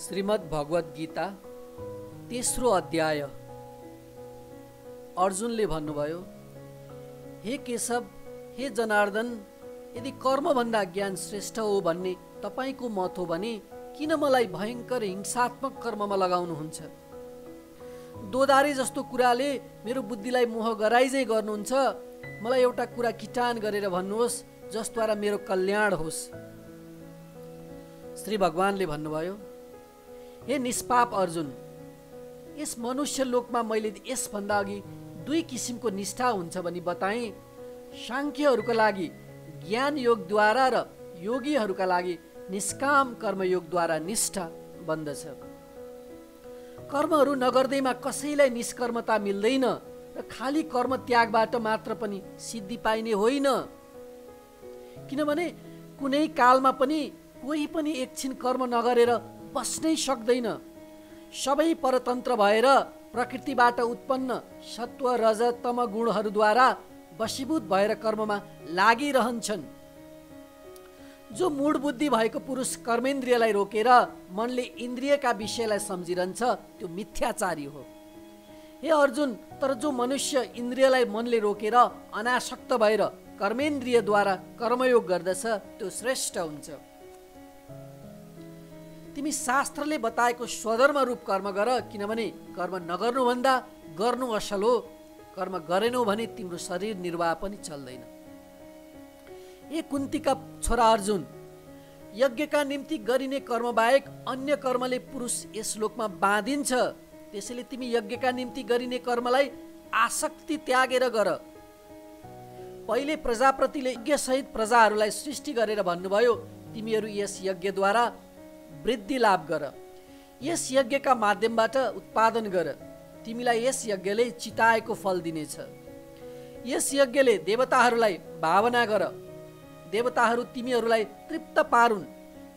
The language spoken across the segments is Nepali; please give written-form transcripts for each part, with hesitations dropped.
श्रीमद् भगवत गीता तेस्रो अध्याय। अर्जुनले भन्नुभयो, हे केशव, हे जनार्दन, यदि कर्मभन्दा ज्ञान श्रेष्ठ हो भन्ने तपाईको मत हो भने किन मलाई भयंकर हिंसात्मक कर्ममा लगाउनुहुन्छ? दोधारे जस्तो कुराले मेरो बुद्धिलाई मोह गराइजै गर्नुहुन्छ। मलाई एउटा कुरा किटान गरेर भन्नुहोस् जसद्वारा मेरो कल्याण होस्। श्री भगवानले भन्नुभयो, हे निष्पाप अर्जुन, यस मनुष्य लोकमा मैले यसभन्दा अघि दुई किसिमको निष्ठा हुन्छ भनी बताएँ। सांख्यहरूका लागि ज्ञान योगद्वारा र योगीहरूका लागि निष्काम कर्मयोगद्वारा निष्ठा बन्दछ। कर्महरू नगर्दैमा कसैलाई निष्कर्मता मिल्दैन र खाली कर्म त्यागबाट मात्र पनि सिद्धि पाइने होइन। किनभने कुनै कालमा पनि कोही पनि एकछिन कर्म नगरेर बस्नै सक्दैन। सबै परतन्त्र भएर प्रकृतिबाट उत्पन्न सत्व रज तम गुणहरूद्वारा वशीभूत भएर कर्ममा लागिरहन्छन्। जो मूढ बुद्धि भएको पुरुष कर्मेन्द्रियलाई रोकेर मनले इन्द्रियका विषयलाई सम्झिरहन्छ त्यो मिथ्याचारी हो। हे अर्जुन, तर जो मनुष्य इन्द्रियलाई मनले रोकेर अनासक्त भएर कर्मेन्द्रियद्वारा कर्मयोग गर्दछ त्यो श्रेष्ठ हुन्छ। तिमी शास्त्रले बताएको स्वधर्म रूप कर्म गर, किनभने कर्म नगर्नुभन्दा गर्नु असल हो। कर्म गरेनौ भने तिम्रो शरीर निर्वाह पनि चल्दैन। ए कुन्तीका छोरा अर्जुन, यज्ञका निम्ति गरिने कर्म बाहेक अन्य कर्मले पुरुष यस लोकमा बाँधिन्छ। त्यसैले तिमी यज्ञका निम्ति गरिने कर्मलाई आसक्ति त्यागेर गर। पहिले प्रजापतिले यज्ञसहित प्रजाहरूलाई सृष्टि गरेर भन्नुभयो, तिमीहरू यस यज्ञद्वारा वृद्धि लाभ गर, यस यज्ञका माध्यमबाट उत्पादन गर। तिमीलाई यस यज्ञले चिताएको फल दिनेछ। यस यज्ञले देवताहरूलाई भावना गर, देवताहरू तिमीहरूलाई तृप्त पारुन्।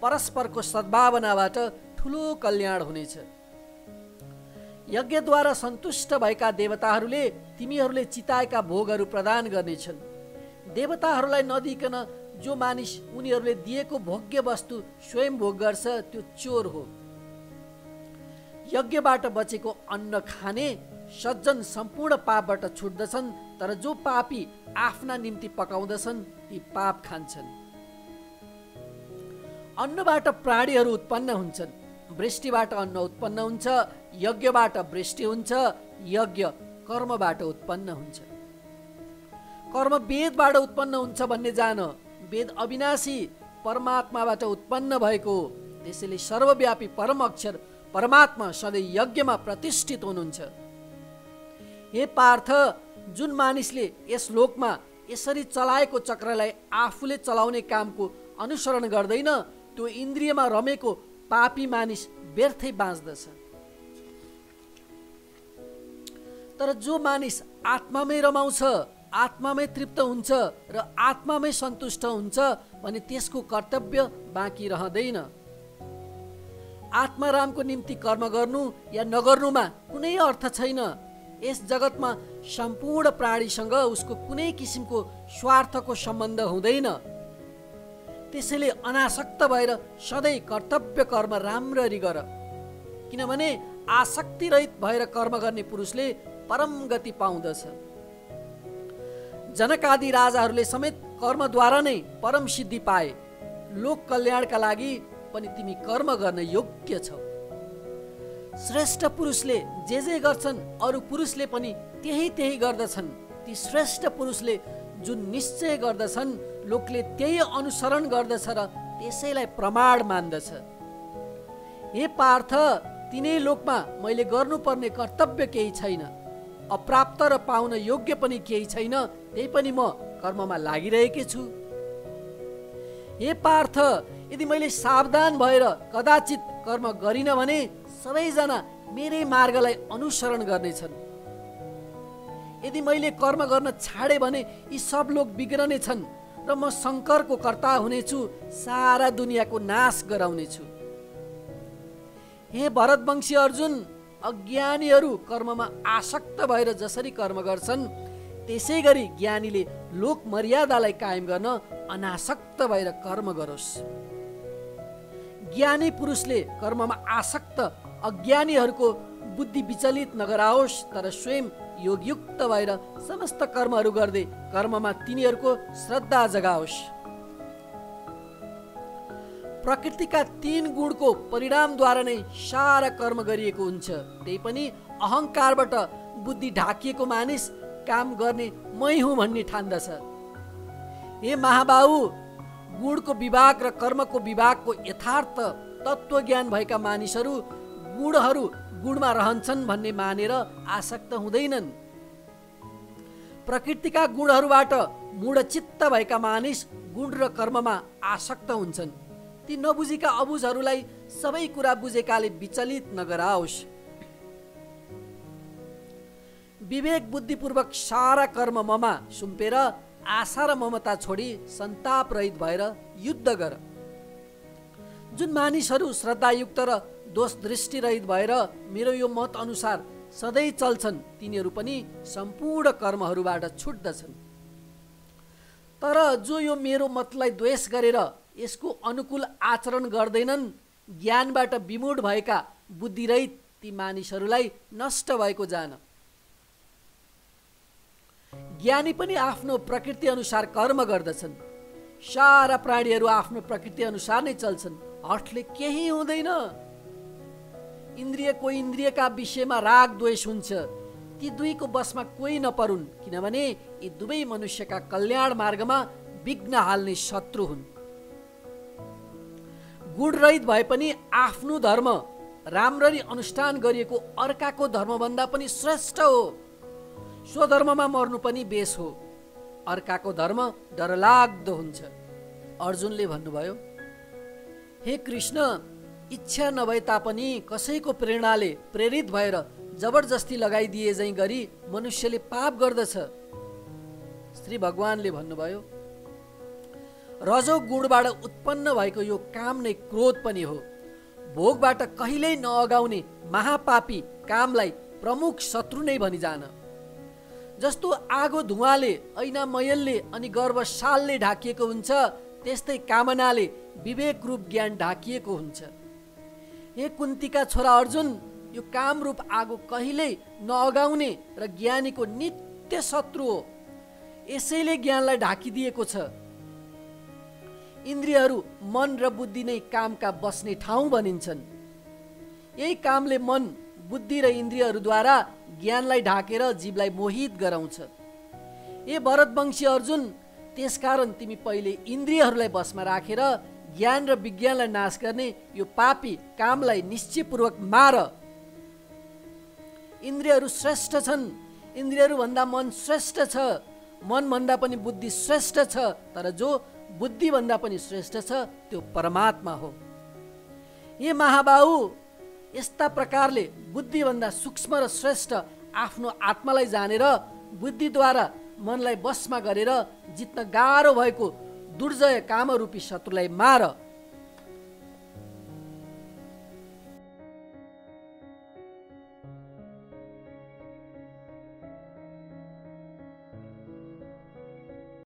परस्परको सद्भावनाबाट ठुलो कल्याण हुनेछ। यज्ञद्वारा सन्तुष्ट भएका देवताहरूले तिमीहरूले चिताएका भोगहरू प्रदान गर्नेछन्। देवताहरूलाई नदिकन जो मानिस उनीहरूले दिएको भोग्य वस्तु स्वयं भोग गर्छ त्यो चोर हो। यज्ञबाट बचेको अन्न खाने सज्जन सम्पूर्ण पापबाट छुट्दछन्, तर जो पापी आफ्ना निम्ति पकाउँदछन् ती पाप खान्छन्। अन्नबाट प्राणीहरू उत्पन्न हुन्छन्, वृष्टिबाट अन्न उत्पन्न हुन्छ, यज्ञबाट वृष्टि हुन्छ, यज्ञ कर्मबाट उत्पन्न हुन्छ। कर्म वेदबाट उत्पन्न हुन्छ भन्ने जान, वेद अविनाशी परमात्माबाट उत्पन्न भएको हो। त्यसैले सर्वव्यापी परम अक्षर परमात्मा सधैँ यज्ञमा प्रतिष्ठित हुनुहुन्छ। हे पार्थ, जुन मानिसले यस लोकमा यसरी चलाएको चक्रलाई आफूले चलाउने कामको अनुसरण गर्दैन त्यो इन्द्रियमा रमेको पापी मानिस व्यर्थै बाँच्दछ। तर जो मानिस आत्मामै रमाउँछ, आत्मामै तृप्त हुन्छ र आत्मामै सन्तुष्ट हुन्छ भने त्यसको कर्तव्य बाँकी रहँदैन। आत्मारामको निम्ति कर्म गर्नु या नगर्नुमा कुनै अर्थ छैन। यस जगतमा सम्पूर्ण प्राणीसँग उसको कुनै किसिमको स्वार्थको सम्बन्ध हुँदैन। त्यसैले अनासक्त भएर सधैँ कर्तव्य कर्म राम्ररी गर, किनभने आसक्तिरहित भएर कर्म गर्ने पुरुषले परम गति पाउँदछ। जनकादि राजाहरूले समेत कर्मद्वारा नै परम सिद्धि पाए। लोक कल्याणका लागि पनि तिमी कर्म गर्न योग्य छौ। श्रेष्ठ पुरुषले जे गर्छन् अरू पुरुषले पनि त्यही गर्दछन्। ती श्रेष्ठ पुरुषले जुन निश्चय गर्दछन् लोकले त्यही अनुसरण गर्दछ र त्यसैलाई प्रमाण मान्दछ। हे पार्थ, तिनै लोकमा मैले गर्नुपर्ने कर्तव्य केही छैन, अप्राप्त र पाउन योग्य पनि केही छैन, त्यही पनि म कर्ममा लागिरहेकै छु। हे पार्थ, यदि मैले सावधान भएर कदाचित कर्म गरिन भने सबैजना मेरै मार्गलाई अनुसरण गर्नेछन्। यदि मैले कर्म गर्न छाडे भने यी सब लोग बिग्रनेछन् र म शङ्करको कर्ता हुनेछु, सारा दुनियाँको नाश गराउनेछु। हे भरतवंशी अर्जुन, अज्ञानीहरू कर्ममा आसक्त भएर जसरी कर्म गर्छन् त्यसै गरी ज्ञानीले लोक मर्यादालाई कायम गर्न अनासक्त भएर कर्म गरोस्। ज्ञानी पुरुषले कर्ममा आसक्त अज्ञानीहरूको बुद्धि विचलित नगराओस्, तर स्वयं योगयुक्त भएर समस्त कर्महरू गर्दै कर्ममा तिनीहरूको श्रद्धा जगाओस्। प्रकृतिका 3 गुणको परिणामद्वारा नै सारा कर्म गरिएको हुन्छ। त्यही पनि अहङ्कारबाट बुद्धि ढाकिएको मानिस काम गर्ने मै हुँ भन्ने ठान्दछ। हे महाबाहु, गुणको विभाग र कर्मको विभागको यथार्थ तत्त्वज्ञान भएका मानिसहरू गुणहरू गुणमा रहन्छन् भन्ने मानेर आसक्त हुँदैनन्। प्रकृतिका गुणहरूबाट मूढचित्त भएका मानिस गुण र कर्ममा आसक्त हुन्छन्। ती नबुझेका अबुझहरूलाई सबै कुरा बुझेकाले विचलित नगराओस्। विवेक बुद्धिपूर्वक सारा कर्म ममा सुम्पेर आशा र ममता छोडी सन्ताप रहित भएर युद्ध गर। जुन मानिसहरू श्रद्धायुक्त र दोष दृष्टि रहित भएर मेरो यो मत अनुसार सधैँ चल्छन्, तिनीहरू पनि सम्पूर्ण कर्महरूबाट छुट्दछन्। तर जो यो मेरो मतलाई द्वेष गरेर यसको अनुकूल आचरण गर्दैनन्, ज्ञानबाट विमूढ भएका बुद्धिरहित ती मानिसहरूलाई नष्ट भएको जान। ज्ञानी पनि आफ्नो प्रकृति अनुसार कर्म गर्दछन्। सारा प्राणीहरू आफ्नो प्रकृति अनुसार नै चल्छन्। हठले केही हुँदैन। इन्द्रियको इन्द्रियका विषयमा राग द्वेष हुन्छ। ती दुईको बसमा कोही नपरुन्, किनभने यी दुवै मनुष्यका कल्याण मार्गमा विघ्न हाल्ने शत्रु हुन्। गुणरहित भए पनि आफ्नो धर्म राम्ररी अनुष्ठान गरिएको अर्काको धर्मभन्दा पनि श्रेष्ठ हो। स्वधर्ममा मर्नु पनि बेस हो। अर्काको धर्म डरलाग्दो हुन्छ। अर्जुनले भन्नुभयो, हे कृष्ण, इच्छा नभए तापनि कसैको प्रेरणाले प्रेरित भएर जबरजस्ती लगाइदिए झैँ गरी मनुष्यले पाप गर्दछ। श्री भगवानले भन्नुभयो, रजोगुणबाट उत्पन्न भएको यो काम नै क्रोध पनि हो। भोगबाट कहिल्यै नअगाउने महापापी कामलाई प्रमुख शत्रु नै भनिजान। जस्तो आगो धुवाले, ऐना मयलले अनि गर्व शालले ढाकिएको हुन्छ, त्यस्तै कामनाले विवेक रूप ज्ञान ढाकिएको हुन्छ। हे कुन्तीका छोरा अर्जुन, यो कामरूप आगो कहिल्यै नअगाउने र ज्ञानीको नित्य शत्रु हो। यसैले ज्ञानलाई ढाकिदिएको छ। इन्द्रियहरू मन र बुद्धि नै कामका बस्ने ठाउँ बनिन्छन्। यही कामले मन, बुद्धि र इन्द्रियहरूद्वारा ज्ञानलाई ढाकेर जीवलाई मोहित गराउँछ। ए भरतवंशी अर्जुन, त्यसकारण तिमी पहिले इन्द्रियहरूलाई बसमा राखेर ज्ञान र विज्ञानलाई नाश गर्ने यो पापी कामलाई निश्चयपूर्वक मार। इन्द्रियहरू श्रेष्ठ छन्। इन्द्रियहरूभन्दा मन श्रेष्ठ छ। मनभन्दा पनि बुद्धि श्रेष्ठ छ। तर जो बुद्धिभन्दा पनि श्रेष्ठ छ त्यो परमात्मा हो। ये महाबाहु, यस्ता प्रकारले बुद्धिभन्दा सूक्ष्म र श्रेष्ठ आफ्नो आत्मालाई जानेर बुद्धिद्वारा मनलाई बसमा गरेर जित्न गाह्रो भएको दुर्जय कामरूपी शत्रुलाई मार।